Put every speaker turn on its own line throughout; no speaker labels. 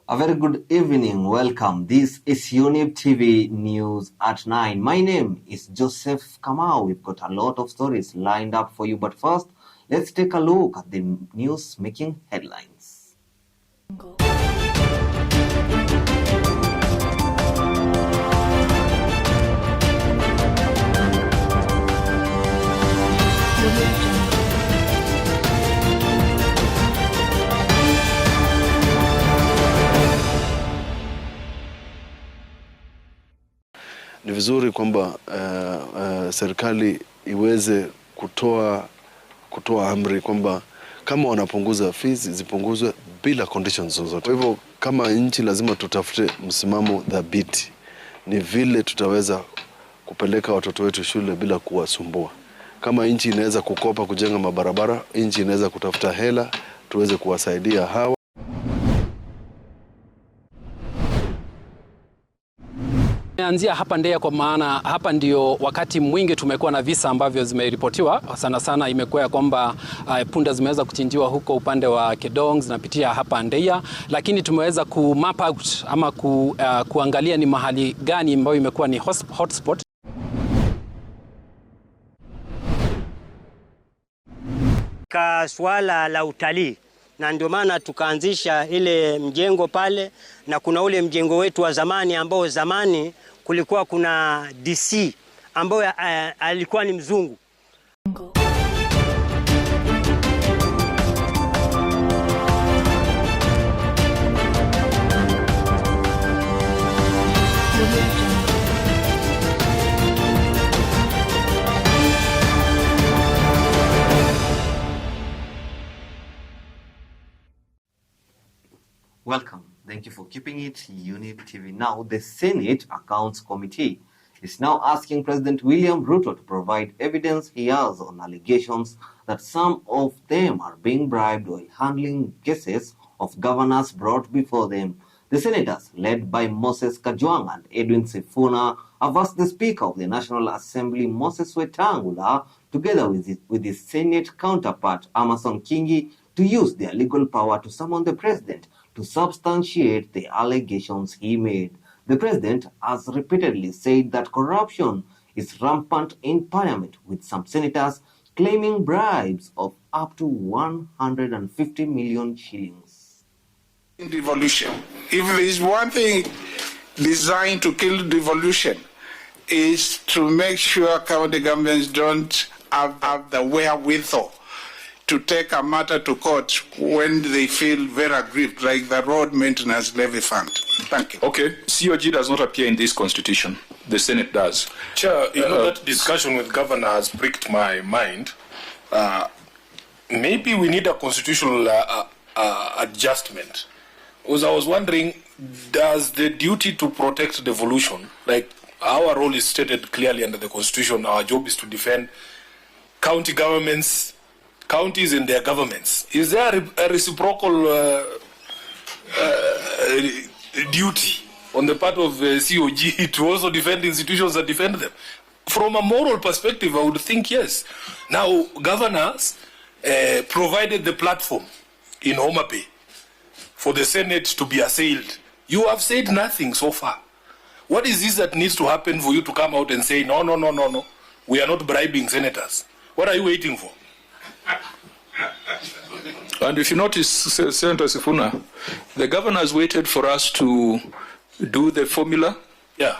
A very good evening. Welcome. This is Younib TV News at 9. My name is Joseph Kamau. We've got a lot of stories lined up for you. But first, let's take a look at the news making headlines.
Ni vizuri kwamba serikali iweze kutoa amri kwamba kama wanapunguza fees zipunguzwe bila conditions zozote. Kwa hivyo kama nchi lazima tutafute msimamo dhabiti, ni vile tutaweza kupeleka watoto wetu shule bila kuwasumbua. Kama nchi inaweza kukopa kujenga mabarabara, nchi inaweza kutafuta hela tuweze kuwasaidia hawa.
Anzia hapa Ndeya kwa maana hapa ndio wakati mwingi tumekuwa na visa ambavyo zimeripotiwa. Sana imekuwa ya kwamba punda zimeweza kuchinjiwa huko upande wa Kedong, zinapitia hapa Ndeya, lakini tumeweza ku map out ama kuangalia ni mahali gani ambayo imekuwa ni hotspot.
Ka swala la utalii, na ndio maana tukaanzisha ile mjengo pale, na kuna ule mjengo wetu wa zamani ambao zamani kulikuwa kuna DC ambao alikuwa ni mzungu.
Welcome. Thank you for keeping it Younib TV. Now, the Senate Accounts Committee is now asking President William Ruto to provide evidence he has on allegations that some of them are being bribed while handling cases of governors brought before them. The senators, led by Moses Kajwang and Edwin Sifuna, have asked the Speaker of the National Assembly, Moses Wetangula, together with his Senate counterpart, Amason Kingi, to use their legal power to summon the President to substantiate the allegations he made. The President has repeatedly said that corruption is rampant in Parliament, with some senators claiming bribes of up to 150 million shillings.
Devolution. If there is one thing designed to kill devolution, is to make sure county governments don't have the wherewithal to take a matter to court when they feel very aggrieved, like the road maintenance levy fund. Thank you.
Okay, COG does not appear in this constitution. The Senate does.
Chair, that discussion with governor has pricked my mind. Maybe we need a constitutional adjustment. Because I was wondering, does the duty to protect devolution, like our role is stated clearly under the constitution, our job is to defend county governments, counties and their governments. Is there a reciprocal duty on the part of COG to also defend institutions that defend them? From a moral perspective, I would think yes. Now, governors provided the platform in Homa Bay for the Senate to be assailed. You have said nothing so far. What is this that needs to happen for you to come out and say, no, we are not bribing senators? What are you waiting for?
And if you notice, Senator Sifuna, the governors waited for us to do the formula.
Yeah.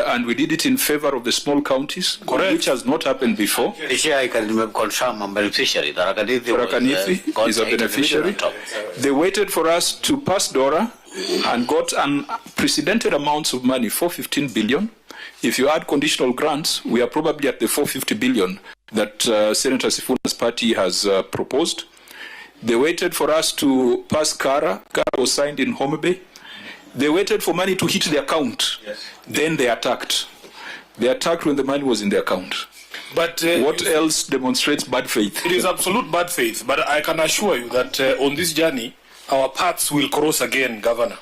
And we did it in favor of the small counties, correct, which has not happened before.
I can confirm a beneficiary.
Tharakanithi is a beneficiary. They waited for us to pass DORA and got unprecedented amounts of money, 415 billion. If you add conditional grants, we are probably at the 450 billion that Senator Sifuna's party has proposed. They waited for us to pass Kara. Kara was signed in Homa Bay. They waited for money to hit the account. Yes. Then they attacked. They attacked when the money was in the account.
But
what else demonstrates bad faith?
It is absolute bad faith. But I can assure you that on this journey, our paths will cross again, Governor.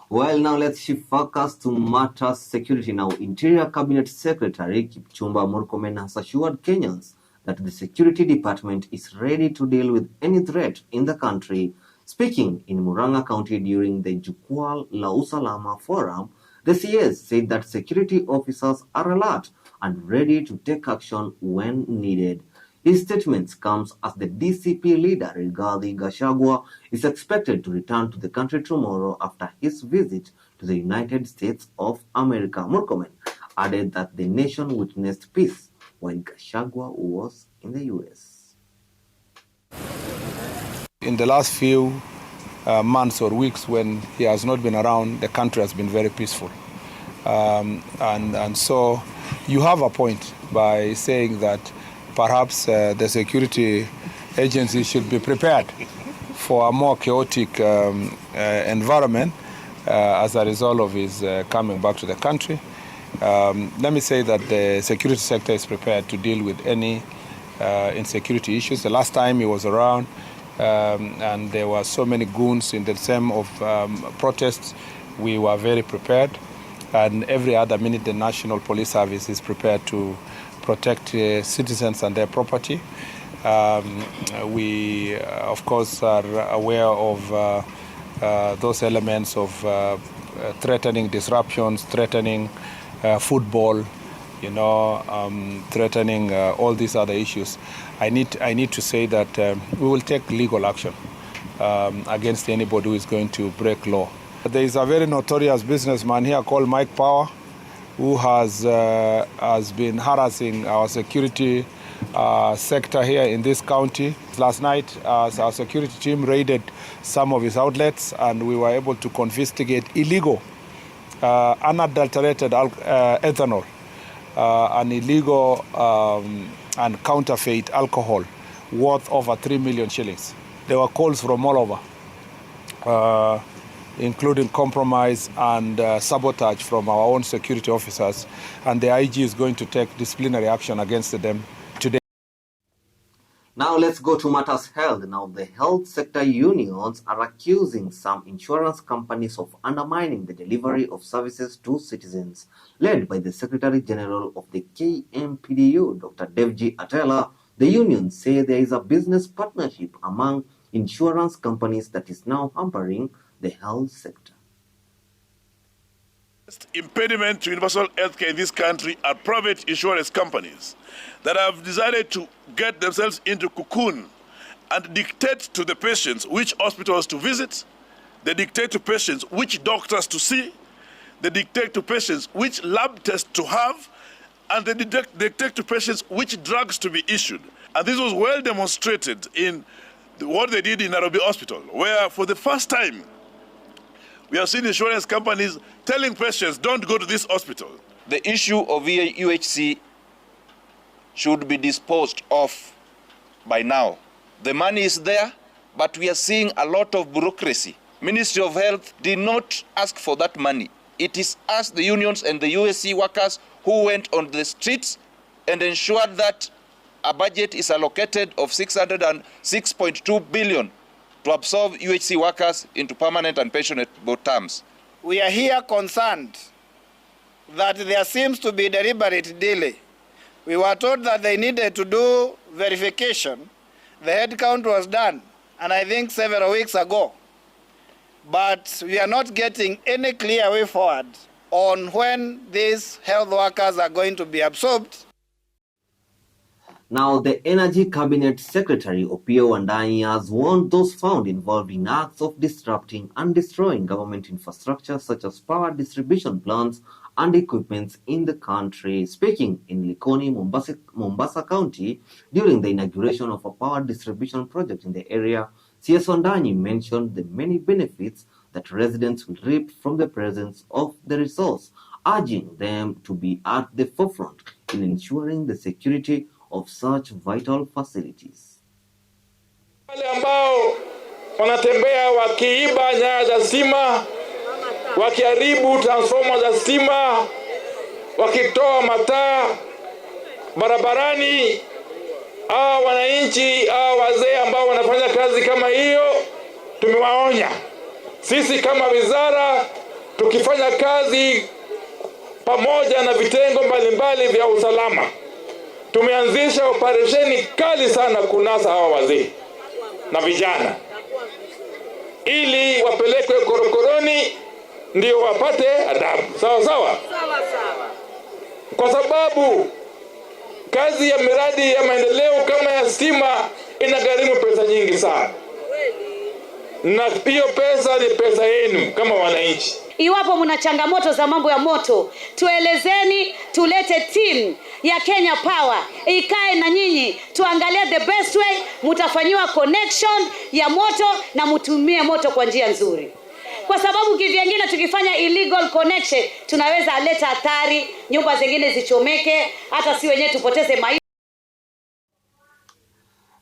Well, now let's shift focus to matters security. Now, Interior Cabinet Secretary Kipchumba Murkomen has assured Kenyans that the Security Department is ready to deal with any threat in the country. Speaking in Murang'a County during the Jukwaa la Usalama Forum, the CS said that security officers are alert and ready to take action when needed. His statements comes as the DCP leader Rigathi Gachagua is expected to return to the country tomorrow after his visit to the United States of America. Murkomen added that the nation witnessed peace when Gachagua was in the U.S.
In the last few months or weeks when he has not been around, the country has been very peaceful. And so you have a point by saying that perhaps the security agency should be prepared for a more chaotic environment as a result of his coming back to the country. Let me say that the security sector is prepared to deal with any insecurity issues. The last time he was around and there were so many goons in the term of protests, we were very prepared. And every other minute the National Police Service is prepared to protect citizens and their property. We, of course, are aware of those elements of threatening disruptions, threatening football, threatening all these other issues. I need to say that we will take legal action against anybody who is going to break law. There is a very notorious businessman here called Mike Power, who has been harassing our security sector here in this county. Last night, our security team raided some of his outlets, and we were able to confiscate illegal, unadulterated ethanol, and illegal and counterfeit alcohol worth over 3 million shillings. There were calls from all over, including compromise and sabotage from our own security officers, and the IG is going to take disciplinary action against them today.
Now let's go to matters health. Now the health sector unions are accusing some insurance companies of undermining the delivery of services to citizens. Led by the Secretary General of the KMPDU, Dr. Devji Atela, the unions say there is a business partnership among insurance companies that is now hampering the health sector.
Impediment to universal healthcare in this country are private insurance companies that have decided to get themselves into cocoon and dictate to the patients which hospitals to visit. They dictate to patients which doctors to see. They dictate to patients which lab tests to have, and they dictate to patients which drugs to be issued. And this was well demonstrated in what they did in Nairobi Hospital, where for the first time we have seen insurance companies telling patients, don't go to this hospital.
The issue of UHC should be disposed of by now. The money is there, but we are seeing a lot of bureaucracy. Ministry of Health did not ask for that money. It is us, the unions and the USC workers, who went on the streets and ensured that a budget is allocated of 606.2 billion to absorb UHC workers into permanent and pensionable terms.
We are here concerned that there seems to be deliberate delay. We were told that they needed to do verification. The head count was done, and I think several weeks ago. But we are not getting any clear way forward on when these health workers are going to be absorbed.
Now, the Energy Cabinet Secretary, Opiyo Wandayi, has warned those found involved in acts of disrupting and destroying government infrastructure such as power distribution plants and equipment in the country. Speaking in Likoni, Mombasa County, during the inauguration of a power distribution project in the area, CS Wandayi mentioned the many benefits that residents will reap from the presence of the resource, urging them to be at the forefront in ensuring the security of such vital facilities.
Wale ambao wanatembea wakiiba nyaya za stima, wakiharibu transformer za stima, wakitoa mataa barabarani, wananchi wazee ambao wanafanya kazi kama hiyo, tumewaonya. Sisi kama wizara tukifanya kazi pamoja na vitengo mbalimbali vya usalama, tumeanzisha operesheni kali sana kunasa hawa wazee na vijana. ili wapelekwe korokoroni ndio wapate adabu. Sawa sawa? Kwa sababu kazi ya miradi ya maendeleo kama ya stima inagharimu pesa nyingi sana. Na hiyo pesa ni pesa yenu kama wananchi.
Iwapo mna changamoto za mambo ya moto, tuelezeni, tulete team ya Kenya Power ikae na nyinyi, tuangalie the best way, mutafanyiwa connection ya moto na mutumie moto kwa njia nzuri. Kwa sababu kivyengine tukifanya illegal connection tunaweza leta hatari, nyumba zingine zichomeke, hata si wenyewe tupoteze maisha.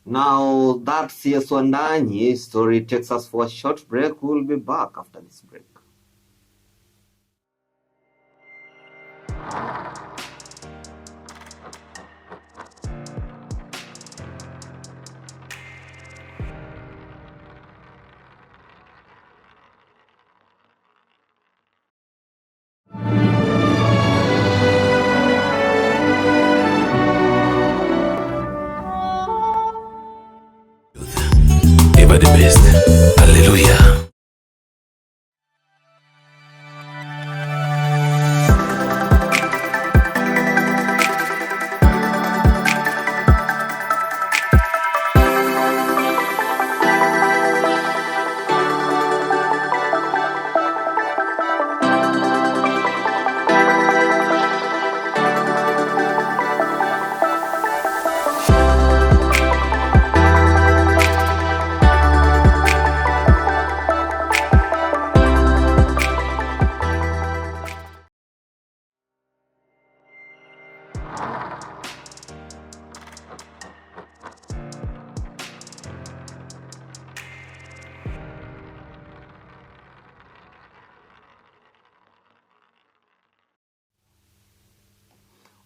Now that's CS Wandanyi story takes us for a short break. We'll be back after this break.
Ever the best. Hallelujah.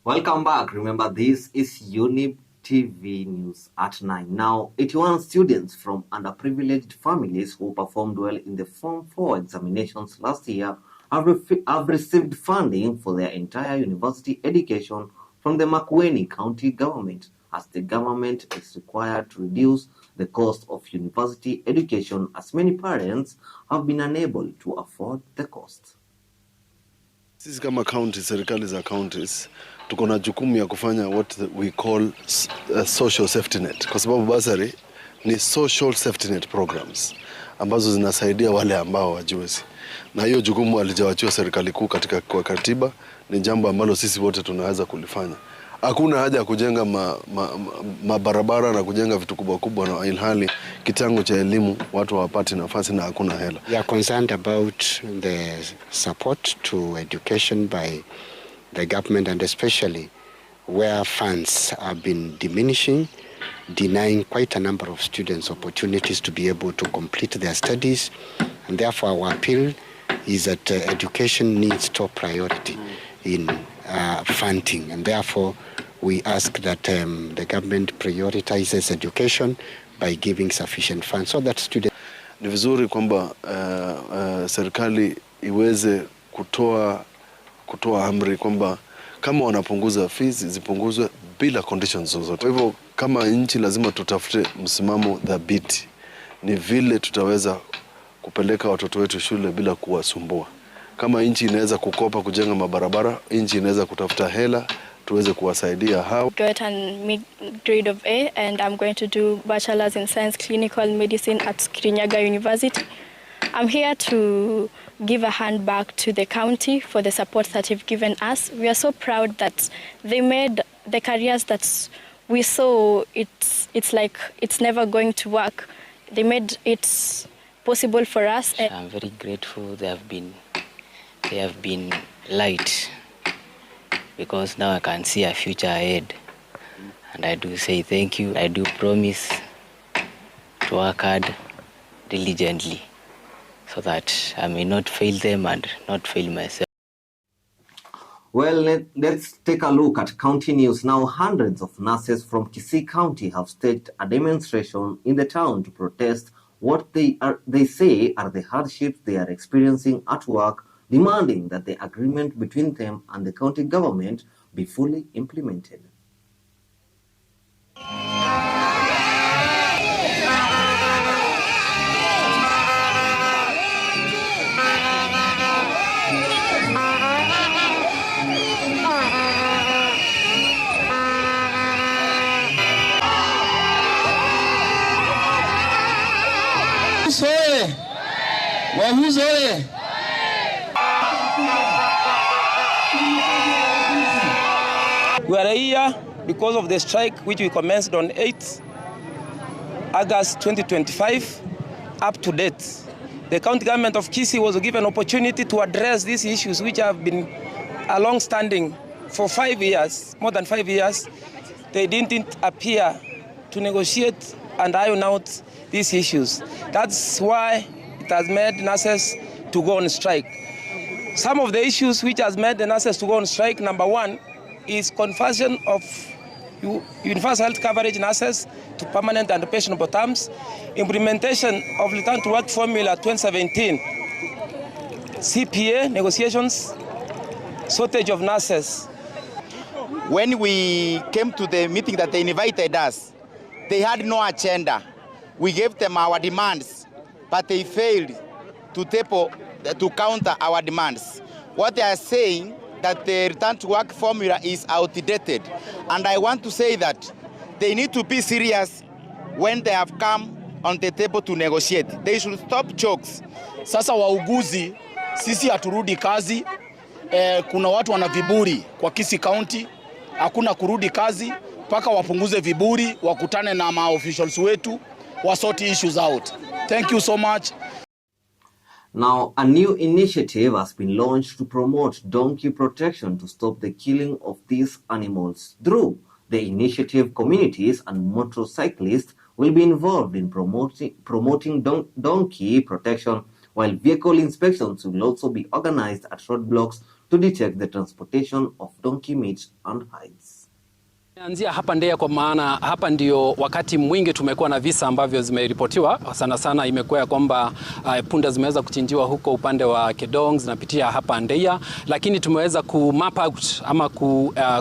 Welcome back. Remember, this is Younib TV News at 9. Now, 81 students from underprivileged families who performed well in the Form 4 examinations last year have received funding for their entire university education from the Makueni County government, as the government is required to reduce the cost of university education, as many parents have been unable to afford the cost.
Sisi kama county, serikali za counties, tuko na jukumu ya kufanya what we call social safety net, kwa sababu basari ni social safety net programs ambazo zinasaidia wale ambao wajiwezi, na hiyo jukumu alijawachiwa serikali kuu katika kwa katiba. Ni jambo ambalo sisi wote tunaweza kulifanya. Hakuna haja ya kujenga mabarabara na kujenga vitu kubwa kubwa na ilhali kitango cha elimu watu hawapati nafasi na hakuna hela.
We are concerned about the support to education by the government, and especially where funds have been diminishing, denying quite a number of students opportunities to be able to complete their studies. And therefore our appeal is that education needs top priority in funding, and therefore we ask that the government prioritizes education by giving sufficient funds so that students.
Ni vizuri kwamba serikali iweze kutoa amri kwamba kama wanapunguza fees zipunguzwe bila conditions zozote. Kwa hivyo kama nchi lazima tutafute msimamo dhabiti, ni vile tutaweza kupeleka watoto wetu shule bila kuwasumbua. Kama nchi inaweza kukopa kujenga mabarabara, nchi inaweza kutafuta hela tuweze kuwasaidia hao.
Got an grade of A, and I'm going to do bachelor's in science clinical medicine at Kirinyaga University. I'm here to give a hand back to the county for the support that you've given us. We are so proud that they made the careers that we saw it's like it's never going to work. They made it possible for us.
I'm very grateful they have been light, because now I can see a future ahead, and I do say thank you. I do promise to work hard diligently so that I may not fail them and not fail myself.
Well, let's take a look at county news. Now, hundreds of nurses from Kisii County have staged a demonstration in the town to protest what they say are the hardships they are experiencing at work, demanding that the agreement between them and the county government be fully implemented.
We are here because of the strike which we commenced on 8th August 2025 up to date. The county government of Kisii was given an opportunity to address these issues which have been long-standing for 5 years, more than 5 years. They didn't appear to negotiate and iron out these issues. That's why it has made nurses to go on strike. Some of the issues which has made the nurses to go on strike, number one, is conversion of universal health coverage nurses to permanent and pensionable terms, implementation of return to work formula 2017, CPA negotiations, shortage of nurses.
When we came to the meeting that they invited us, they had no agenda. We gave them our demands, but they failed to counter our demands. What they are saying that the return to work formula is outdated. And I want to say that they need to be serious when they have come on the table to negotiate. They should stop jokes.
Sasa wauguzi, sisi haturudi kazi. Kuna watu wana viburi kwa Kisii County. Hakuna kurudi kazi mpaka wapunguze viburi, wakutane na ma-officials wetu, wasort issues out. Thank you so much.
Now, a new initiative has been launched to promote donkey protection to stop the killing of these animals. Through the initiative, communities and motorcyclists will be involved in promoting donkey protection, while vehicle inspections will also be organized at roadblocks to detect the transportation of donkey meat and hides.
Anzia hapa Ndeya kwa maana hapa ndio wakati mwingi tumekuwa na visa ambavyo zimeripotiwa. Sana sana imekuwa kwamba punda zimeweza kuchinjiwa huko upande wa Kedong, zinapitia hapa Ndeya, lakini tumeweza kumap out ama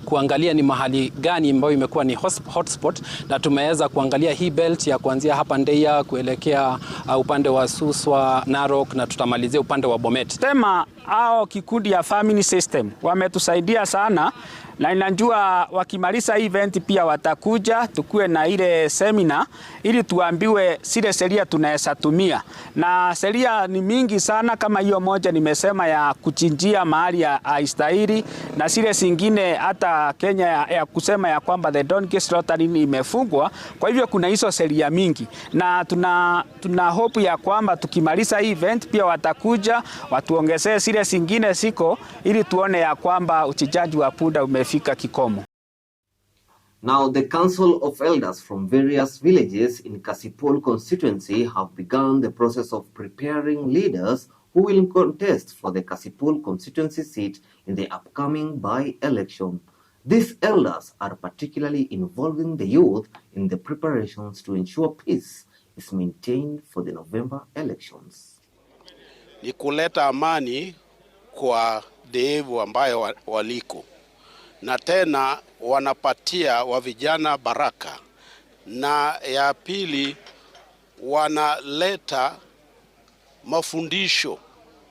kuangalia ni mahali gani ambayo imekuwa ni hotspot, na tumeweza kuangalia hii belt ya kuanzia hapa Ndeya kuelekea upande wa Suswa, Narok, na tutamalizia upande wa Bomet.
Tema hao kikundi ya family system wametusaidia sana, na ninajua wakimaliza event pia watakuja tukue na ile seminar ili tuambiwe zile sheria tunaweza tumia. Na sheria ni mingi sana, kama hiyo moja nimesema ya kuchinjia mahali ya haistahili, na zile zingine hata Kenya ya kusema ya kwamba the donkey slaughtering imefungwa. Kwa hivyo kuna hizo sheria mingi, na tuna hope ya kwamba tukimaliza event pia watakuja watuongezee zile zingine siko, ili tuone ya kwamba uchinjaji wa punda umefika kikomo.
Now, the Council of Elders from various villages in Kasipul constituency have begun the process of preparing leaders who will contest for the Kasipul constituency seat in the upcoming by-election. These elders are particularly involving the youth in the preparations to ensure peace is maintained for the November elections.
Ni kuleta amani kwa devu ambayo waliko, na tena wanapatia wa vijana baraka, na ya pili wanaleta mafundisho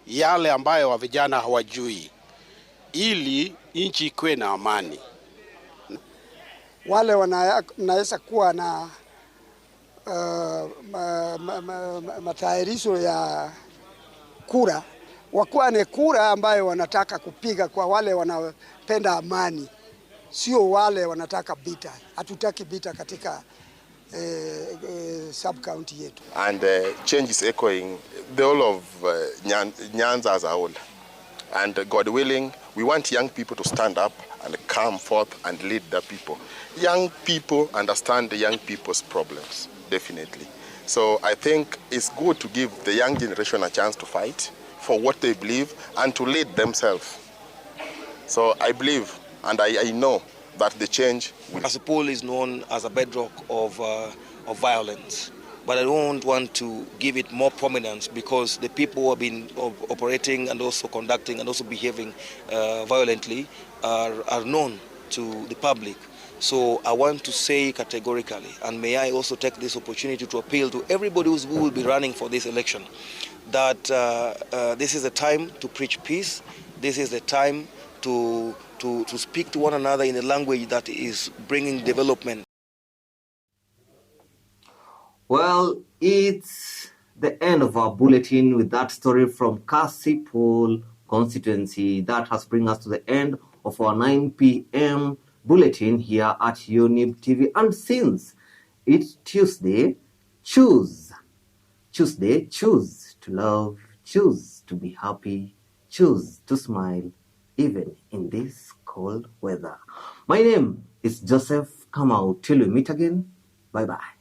yale ambayo wa vijana hawajui, ili nchi ikuwe na amani.
Wale wanaweza kuwa na matayarisho ya kura, wakuwa ni kura ambayo wanataka kupiga kwa wale wanapenda amani, sio wale wanataka vita. Hatutaki vita katika sub county yetu.
And change is echoing the whole of Nyanza as a whole. And God willing, we want young people to stand up and come forth and lead the people. Young people understand the young people's problems, definitely. So I think it's good to give the young generation a chance to fight for what they believe and to lead themselves. So I believe and I know that the change will.
Kasipul is known as a bedrock of violence, but I don't want to give it more prominence because the people who have been operating and also conducting and also behaving violently are known to the public. So I want to say categorically, and may I also take this opportunity to appeal to everybody who will be running for this election, that this is the time to preach peace. This is the time to speak to one another in a language that is bringing development.
Well, it's the end of our bulletin with that story from Kasipul constituency. That has bring us to the end of our 9 p.m. bulletin here at Younib TV. And since it's Tuesday, choose to love, choose to be happy, choose to smile, even in this cold weather. My name is Joseph Kamau. Till we meet again, bye-bye.